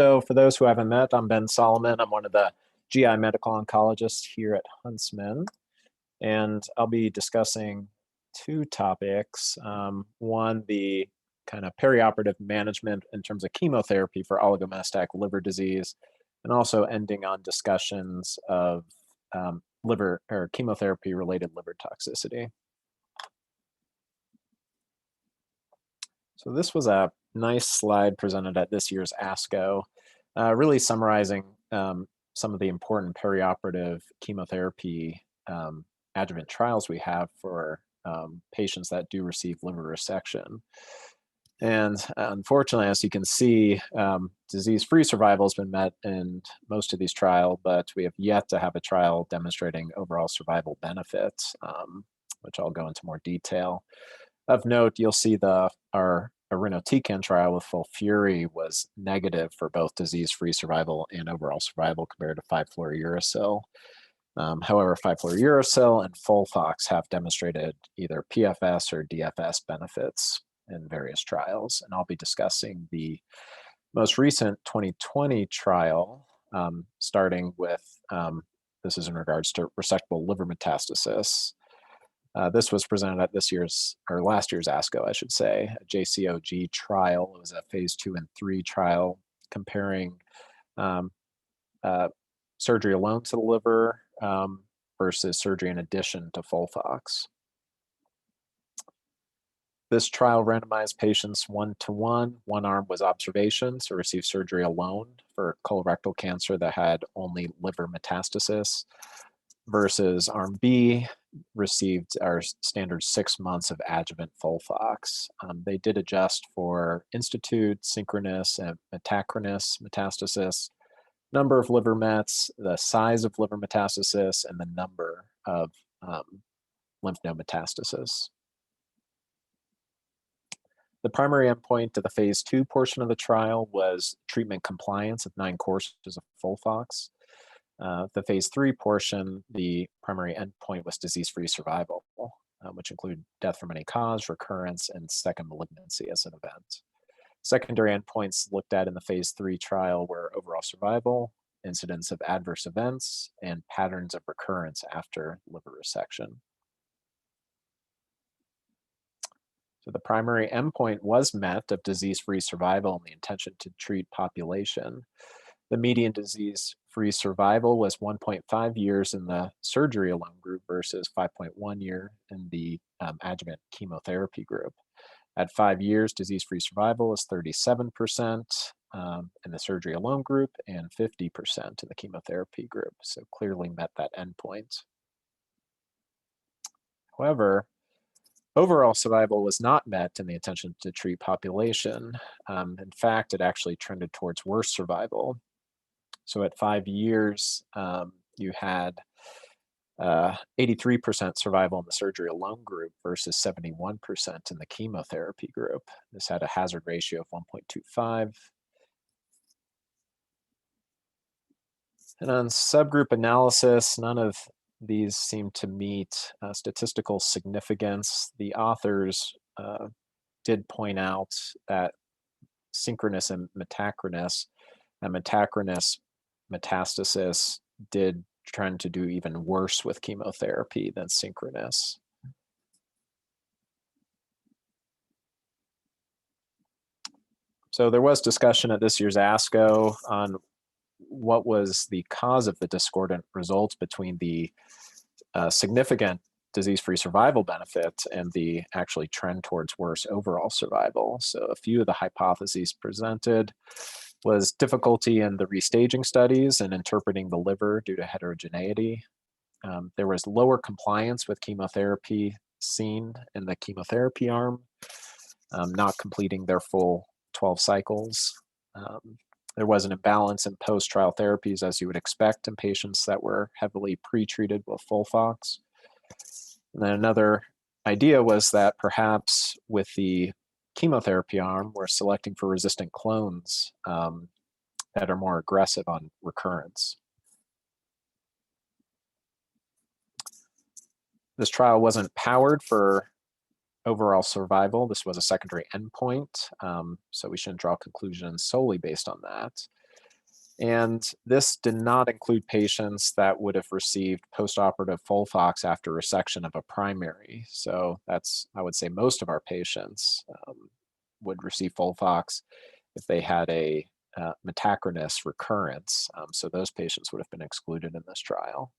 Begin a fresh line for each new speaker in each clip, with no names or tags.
So for those who haven't met, I'm Ben Solomon. I'm one of the GI medical oncologists here at Huntsman, and I'll be discussing two topics. One, the kind of perioperative management in terms of chemotherapy for oligometastatic liver disease, and also ending on discussions of liver or chemotherapy-related liver toxicity. So this was a nice slide presented at this year's ASCO, really summarizing some of the important perioperative chemotherapy adjuvant trials we have for patients that do receive liver resection. And unfortunately, as you can see, disease-free survival has been met in most of these trials, but we have yet to have a trial demonstrating overall survival benefits, which I'll go into more detail. Of note, you'll see our irinotecan trial with FOLFIRI was negative for both disease-free survival and overall survival compared to 5-fluorouracil. However, 5-fluorouracil and FOLFOX have demonstrated either PFS or DFS benefits in various trials, and I'll be discussing the most recent 2020 trial, starting with, this is in regards to resectable liver metastasis. This was presented at last year's ASCO, I should say, a JCOG trial. It was a phase 2 and 3 trial comparing surgery alone to the liver versus surgery in addition to FOLFOX. This trial randomized patients 1-to-1. One arm was observation, so received surgery alone for colorectal cancer that had only liver metastasis, versus arm B received our standard 6 months of adjuvant FOLFOX. They did adjust for institute, synchronous, and metachronous metastasis, number of liver mets, the size of liver metastasis, and the number of lymph node metastasis. The primary endpoint of the phase 2 portion of the trial was treatment compliance of 9 courses of FOLFOX. The phase 3 portion, the primary endpoint was disease-free survival, which included death from any cause, recurrence, and second malignancy as an event. Secondary endpoints looked at in the phase 3 trial were overall survival, incidence of adverse events, and patterns of recurrence after liver resection. So the primary endpoint was met of disease-free survival in the intention to treat population. The median disease-free survival was 1.5 years in the surgery alone group versus 5.1 year in the adjuvant chemotherapy group. At 5 years, disease-free survival is 37% in the surgery alone group and 50% in the chemotherapy group, so clearly met that endpoint. However, overall survival was not met in the intention to treat population. In fact, it actually trended towards worse survival. So at 5 years, you had 83% survival in the surgery alone group versus 71% in the chemotherapy group. This had a hazard ratio of 1.25. And on subgroup analysis, none of these seem to meet statistical significance. The authors did point out that synchronous and metachronous metastasis did trend to do even worse with chemotherapy than synchronous. So there was discussion at this year's ASCO on what was the cause of the discordant results between the significant disease-free survival benefit and the actually trend towards worse overall survival. So a few of the hypotheses presented was difficulty in the restaging studies and interpreting the liver due to heterogeneity. There was lower compliance with chemotherapy seen in the chemotherapy arm, not completing their full 12 cycles. There was an imbalance in post-trial therapies, as you would expect in patients that were heavily pretreated with FOLFOX. And then another idea was that perhaps with the chemotherapy arm, we're selecting for resistant clones that are more aggressive on recurrence. This trial wasn't powered for overall survival. This was a secondary endpoint, so we shouldn't draw conclusions solely based on that. And this did not include patients that would have received postoperative FOLFOX after resection of a primary. So that's, I would say, most of our patients would receive FOLFOX if they had a metachronous recurrence. So those patients would have been excluded in this trial.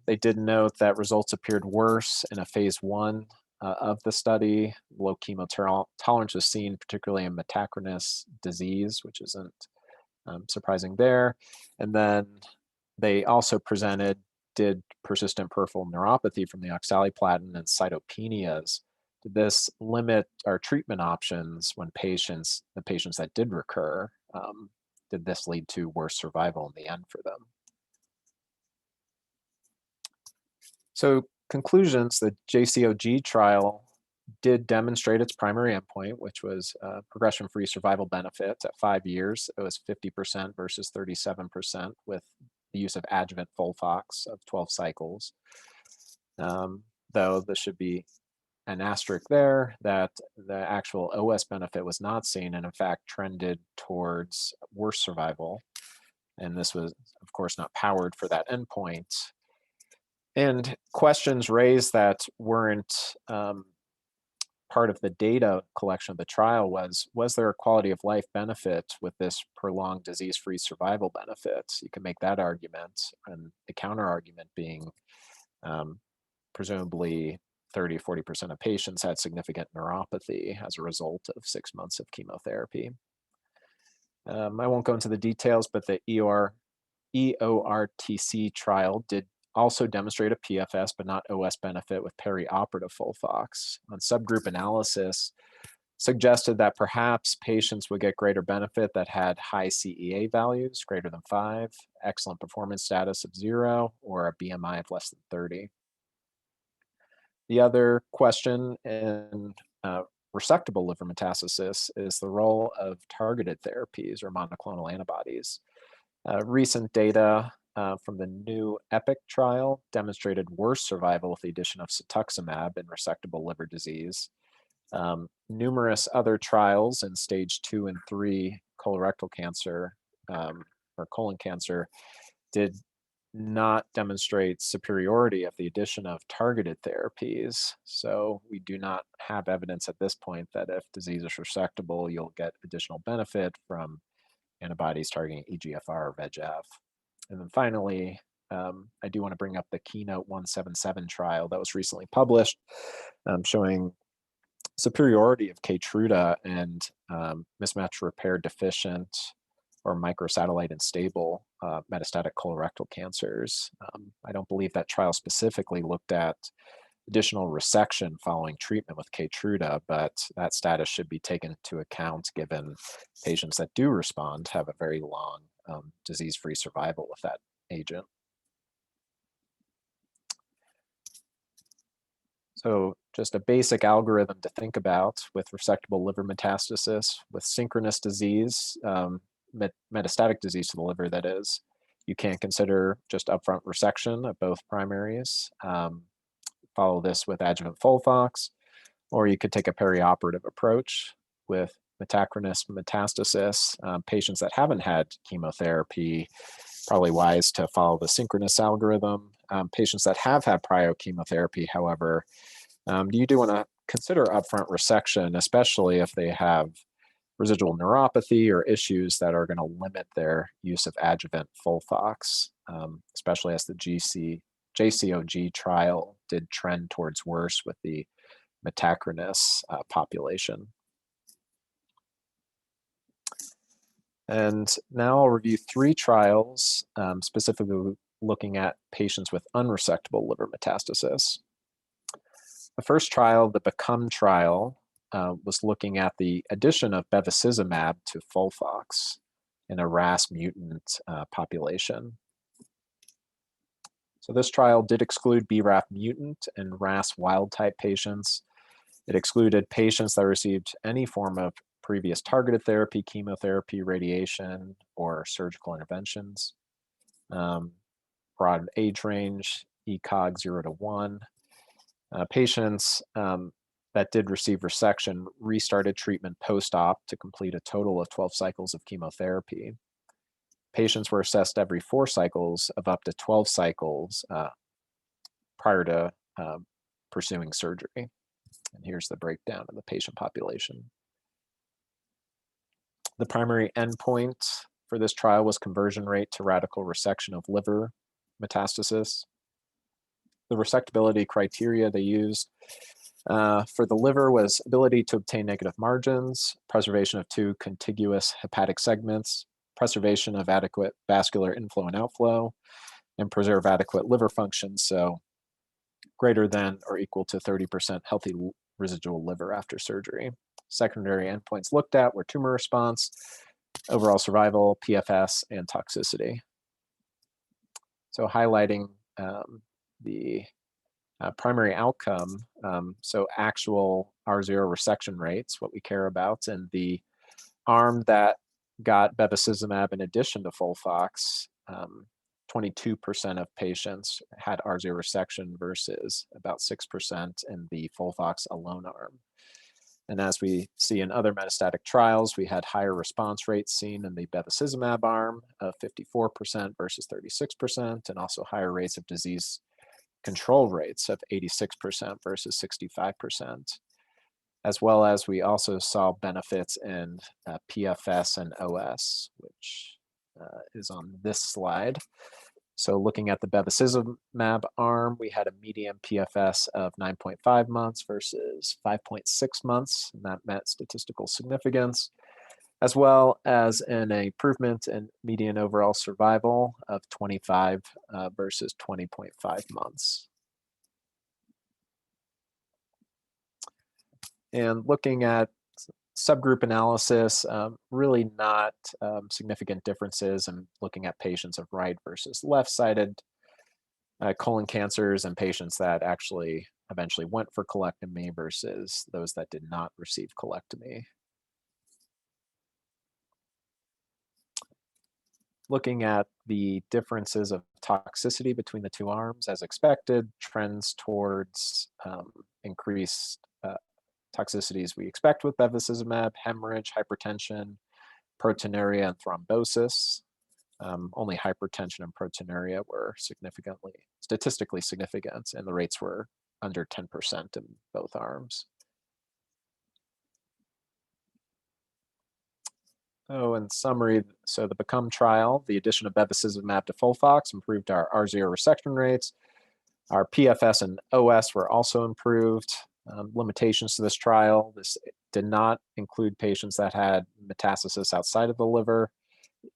They did note that results appeared worse in a phase 1 of the study. Low chemotolerance was seen, particularly in metachronous disease, which isn't surprising there. And then they also did persistent peripheral neuropathy from the oxaliplatin and cytopenias. Did this limit our treatment options when the patients that did recur, did this lead to worse survival in the end for them? So conclusions, the JCOG trial did demonstrate its primary endpoint, which was progression-free survival benefit at 5 years. It was 50% versus 37% with the use of adjuvant FOLFOX of 12 cycles. Though there should be an asterisk there that the actual OS benefit was not seen and in fact trended towards worse survival. And this was, of course, not powered for that endpoint. And questions raised that weren't part of the data collection of the trial was there a quality of life benefit with this prolonged disease-free survival benefit? You can make that argument, and the counter argument being presumably 30 to 40% of patients had significant neuropathy as a result of 6 months of chemotherapy. I won't go into the details, but the EORTC trial did also demonstrate a PFS, but not OS benefit with peri-operative FOLFOX. On subgroup analysis, suggested that perhaps patients would get greater benefit that had high CEA values, greater than 5, excellent performance status of 0, or a BMI of less than 30. The other question in resectable liver metastasis is the role of targeted therapies or monoclonal antibodies. Recent data from the new Epic trial demonstrated worse survival with the addition of cetuximab in resectable liver disease. Numerous other trials in stage 2 and 3 colorectal cancer or colon cancer did not demonstrate superiority of the addition of targeted therapies. So we do not have evidence at this point that if disease is resectable, you'll get additional benefit from antibodies targeting EGFR or VEGF. And then finally, I do want to bring up the Keynote 177 trial that was recently published, showing superiority of Keytruda and mismatch repair deficient or microsatellite unstable metastatic colorectal cancers. I don't believe that trial specifically looked at additional resection following treatment with Keytruda, but that status should be taken into account given patients that do respond have a very long disease-free survival with that agent. So just a basic algorithm to think about with resectable liver metastasis, with synchronous disease, metastatic disease to the liver, that is, you can't consider just upfront resection of both primaries. Follow this with adjuvant FOLFOX, or you could take a perioperative approach with metachronous metastasis. Patients that haven't had chemotherapy, probably wise to follow the synchronous algorithm. Patients that have had prior chemotherapy, however, you do want to consider upfront resection, especially if they have residual neuropathy or issues that are going to limit their use of adjuvant FOLFOX, especially as the JCOG trial did trend towards worse with the metachronous population. And now I'll review 3 trials, specifically looking at patients with unresectable liver metastasis. The first trial, the BECOME trial, was looking at the addition of bevacizumab to FOLFOX in a RAS mutant population. So this trial did exclude BRAF mutant and RAS wild type patients. It excluded patients that received any form of previous targeted therapy, chemotherapy, radiation, or surgical interventions. Broad age range, ECOG 0 to 1. Patients that did receive resection restarted treatment post-op to complete a total of 12 cycles of chemotherapy. patients were assessed every 4 cycles of up to 12 cycles prior to pursuing surgery. And here's the breakdown of the patient population. The primary endpoint for this trial was conversion rate to radical resection of liver metastasis. The resectability criteria they used for the liver was ability to obtain negative margins, preservation of 2 contiguous hepatic segments, preservation of adequate vascular inflow and outflow, and preserve adequate liver function, so greater than or equal to 30% healthy residual liver after surgery. Secondary endpoints looked at were tumor response, overall survival, PFS, and toxicity. So highlighting the primary outcome, so actual R0 resection rates, what we care about, and the arm that got bevacizumab in addition to FOLFOX, 22% of patients had R0 resection versus about 6% in the FOLFOX alone arm. And as we see in other metastatic trials, we had higher response rates seen in the bevacizumab arm of 54% versus 36%, and also higher rates of disease control rates of 86% versus 65%, as well as we also saw benefits in PFS and OS, which is on this slide. So looking at the bevacizumab arm, we had a median PFS of 9.5 months versus 5.6 months, and that met statistical significance, as well as an improvement in median overall survival of 25 versus 20.5 months. And looking at subgroup analysis, really not significant differences in looking at patients of right versus left-sided colon cancers and patients that actually eventually went for colectomy versus those that did not receive colectomy. Looking at the differences of toxicity between the 2 arms, as expected, trends towards increased toxicities we expect with bevacizumab, hemorrhage, hypertension, proteinuria, and thrombosis. Only hypertension and proteinuria were statistically significant, and the rates were under 10% in both arms. So in summary, so the BECOME trial, the addition of bevacizumab to FOLFOX improved our R0 resection rates. Our PFS and OS were also improved. Limitations to this trial: this did not include patients that had metastasis outside of the liver.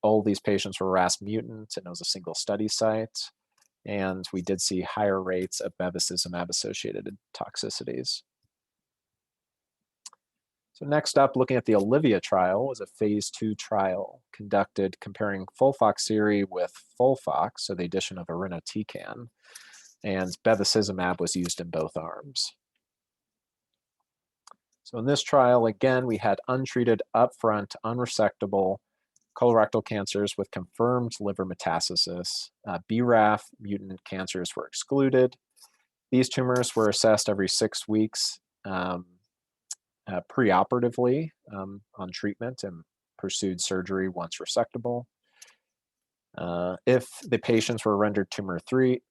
All these patients were RAS mutant, and it was a single study site. And we did see higher rates of bevacizumab-associated toxicities. So next up, looking at the Olivia trial, was a phase 2 trial conducted comparing FOLFOXIRI with FOLFOX, so the addition of irinotecan, and bevacizumab was used in both arms. So in this trial, again, we had untreated, upfront, unresectable colorectal cancers with confirmed liver metastasis. BRAF mutant cancers were excluded. These tumors were assessed every 6 weeks preoperatively on treatment and pursued surgery once resectable. If the patients were rendered tumor-free,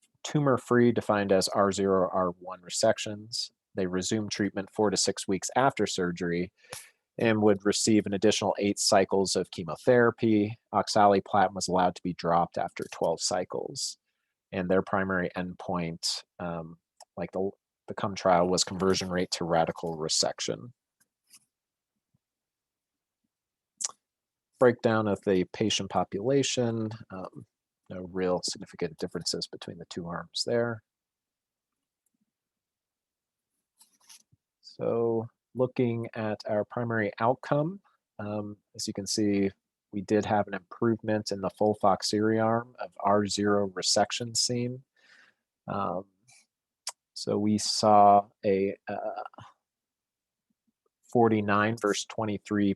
defined as R0 or R1 resections, they resumed treatment 4 to 6 weeks after surgery and would receive an additional 8 cycles of chemotherapy. Oxaliplatin was allowed to be dropped after 12 cycles. And their primary endpoint, like the BECOME trial, was conversion rate to radical resection. Breakdown of the patient population, no real significant differences between the 2 arms there. So looking at our primary outcome, as you can see, we did have an improvement in the FOLFOXIRI arm of R0 resection seen. So we saw a 49 versus 23%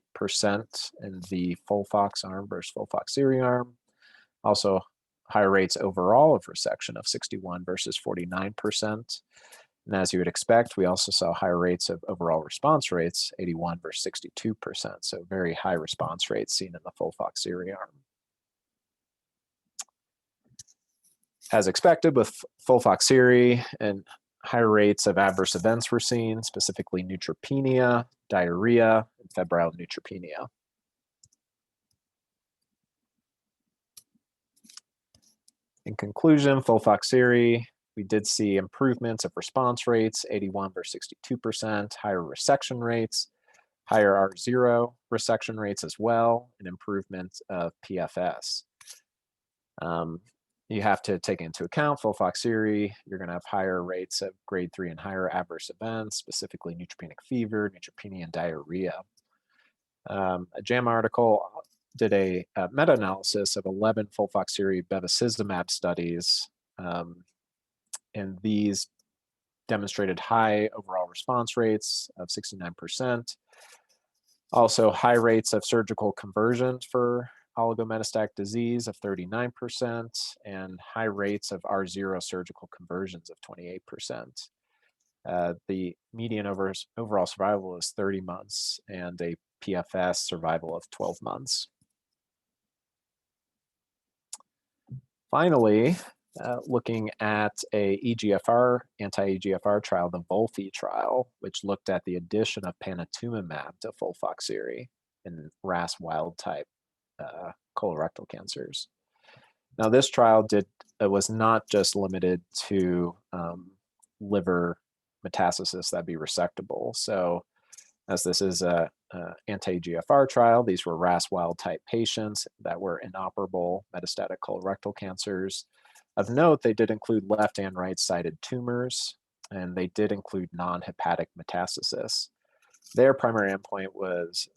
in the FOLFOX arm versus FOLFOXIRI arm. Also higher rates overall of resection of 61 versus 49%. And as you would expect, we also saw higher rates of overall response rates, 81 versus 62%. So very high response rates seen in the FOLFOXIRI arm. As expected with FOLFOXIRI, and higher rates of adverse events were seen, specifically neutropenia, diarrhea, and febrile neutropenia. In conclusion, FOLFOXIRI, we did see improvements of response rates, 81 versus 62%, higher resection rates, higher R0 resection rates as well, and improvement of PFS. You have to take into account FOLFOXIRI, you're going to have higher rates of grade 3 and higher adverse events, specifically neutropenic fever, neutropenia, and diarrhea. A JAMA article did a meta-analysis of 11 FOLFOXIRI bevacizumab studies, and these demonstrated high overall response rates of 69%. Also, high rates of surgical conversions for oligometastatic disease of 39%, and high rates of R0 surgical conversions of 28%. The median overall survival is 30 months, and a PFS survival of 12 months. Finally, looking at a EGFR, anti-EGFR trial, the VOLFI trial, which looked at the addition of panitumumab to FOLFOXIRI in RAS wild-type colorectal cancers. Now, this trial was not just limited to liver metastasis that'd be resectable. So, as this is a anti-EGFR trial, these were RAS wild-type patients that were inoperable metastatic colorectal cancers. Of note, they did include left and right-sided tumors, and they did include non-hepatic metastasis. Their primary endpoint was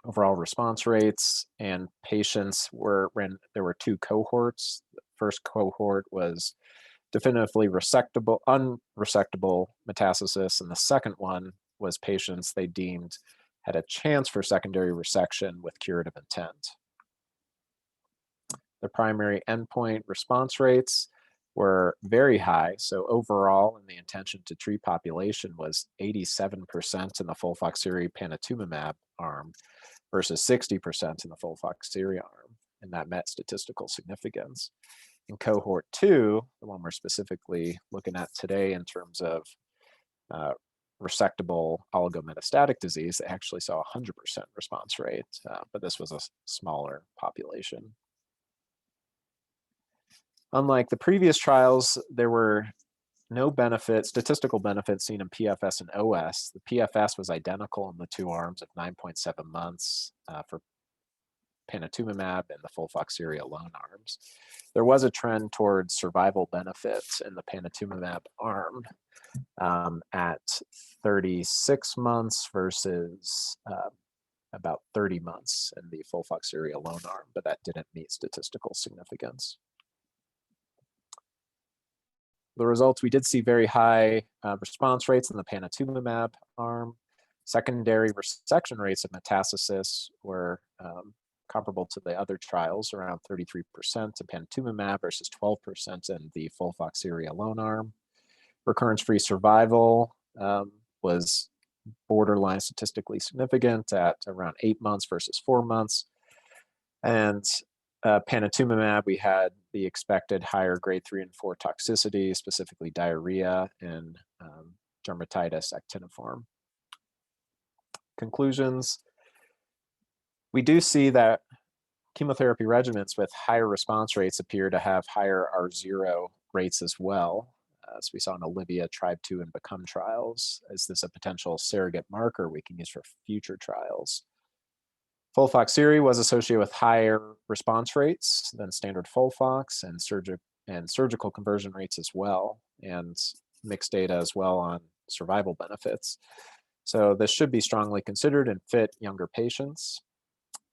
overall response rates, and patients there were two cohorts. The first cohort was definitively unresectable metastasis, and the second one was patients they deemed had a chance for secondary resection with curative intent. The primary endpoint response rates were very high. So overall, in the intention to treat population was 87% in the FOLFOXIRI panitumumab arm versus 60% in the FOLFOXIRI arm, and that met statistical significance. In cohort 2, the one we're specifically looking at today in terms of resectable oligometastatic disease, they actually saw a 100% response rate, but this was a smaller population. Unlike the previous trials, there were no statistical benefits seen in PFS and OS. The PFS was identical in the two arms of 9.7 months for panitumumab and the FOLFOXIRI alone arms. There was a trend towards survival benefits in the panitumumab arm at 36 months versus about 30 months in the FOLFOXIRI alone arm, but that didn't meet statistical significance. The results, we did see very high response rates in the panitumumab arm. Secondary resection rates of metastasis were comparable to the other trials, around 33% to panitumumab versus 12% in the FOLFOXIRI alone arm. Recurrence-free survival was borderline statistically significant at around 8 months versus 4 months. And panitumumab, we had the expected higher grade 3 and 4 toxicity, specifically diarrhea and dermatitis actiniform. Conclusions, we do see that chemotherapy regimens with higher response rates appear to have higher R0 rates as well, as we saw in Olivia Trial 2 and Become trials. Is this a potential surrogate marker we can use for future trials? FOLFOXIRI was associated with higher response rates than standard FOLFOX and surgical conversion rates as well, and mixed data as well on survival benefits. So this should be strongly considered in fit younger patients.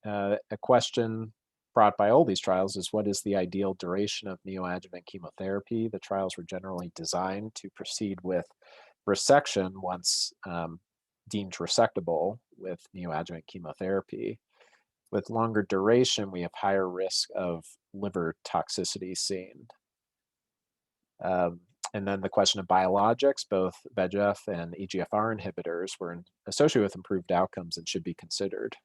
A question brought by all these trials is, what is the ideal duration of neoadjuvant chemotherapy? The trials were generally designed to proceed with resection once deemed resectable with neoadjuvant chemotherapy. With longer duration, we have higher risk of liver toxicity seen. And then the question of biologics, both VEGF and EGFR inhibitors were associated with improved outcomes and should be considered.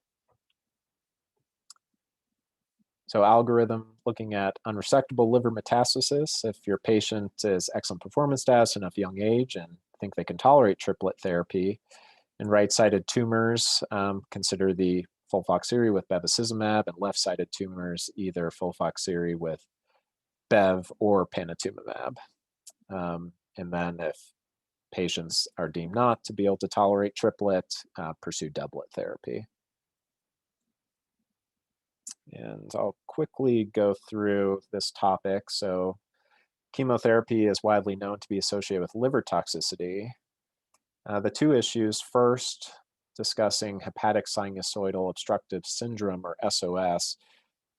So algorithm looking at unresectable liver metastasis. If your patient is excellent performance status and of young age and think they can tolerate triplet therapy, and right-sided tumors, consider the FOLFOXIRI with bevacizumab, and left-sided tumors, either FOLFOXIRI with bev or panitumumab. And then if patients are deemed not to be able to tolerate triplet, pursue doublet therapy. And I'll quickly go through this topic. So chemotherapy is widely known to be associated with liver toxicity. The two issues, first, discussing hepatic sinusoidal obstructive syndrome, or SOS,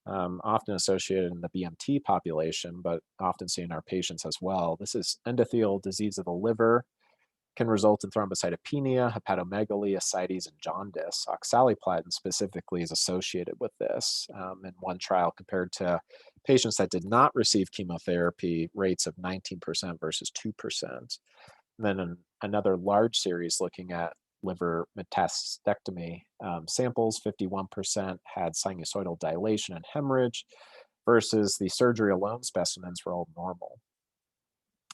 often associated in the BMT population, but often seen in our patients as well. This is endothelial disease of the liver, can result in thrombocytopenia, hepatomegaly, ascites, and jaundice. Oxaliplatin specifically is associated with this. In one trial compared to patients that did not receive chemotherapy, rates of 19% versus 2%. And then another large series looking at liver metastectomy samples, 51% had sinusoidal dilation and hemorrhage versus the surgery alone specimens were all normal.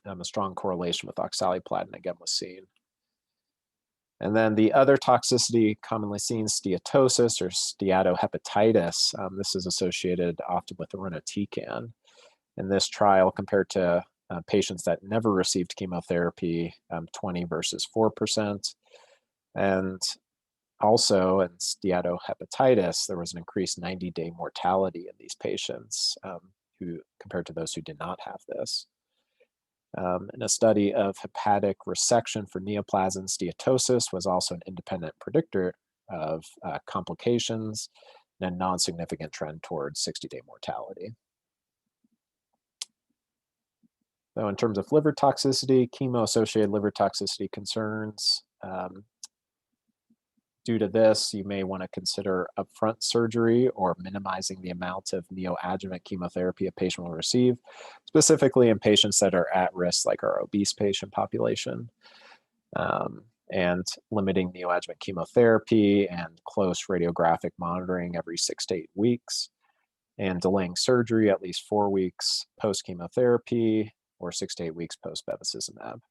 A strong correlation with oxaliplatin again was seen. And then the other toxicity commonly seen, steatosis or steatohepatitis. This is associated often with irinotecan. In this trial, compared to patients that never received chemotherapy, 20 versus 4%. And also in steatohepatitis, there was an increased 90-day mortality in these patients who compared to those who did not have this. In a study of hepatic resection for neoplasm, steatosis was also an independent predictor of complications and a non-significant trend towards 60-day mortality. So in terms of liver toxicity, chemo-associated liver toxicity concerns. Due to this, you may want to consider upfront surgery or minimizing the amount of neoadjuvant chemotherapy a patient will receive, specifically in patients that are at risk, like our obese patient population, and limiting neoadjuvant chemotherapy and close radiographic monitoring every 6 to 8 weeks, and delaying surgery at least 4 weeks post-chemotherapy or 6 to 8 weeks post-bevacizumab.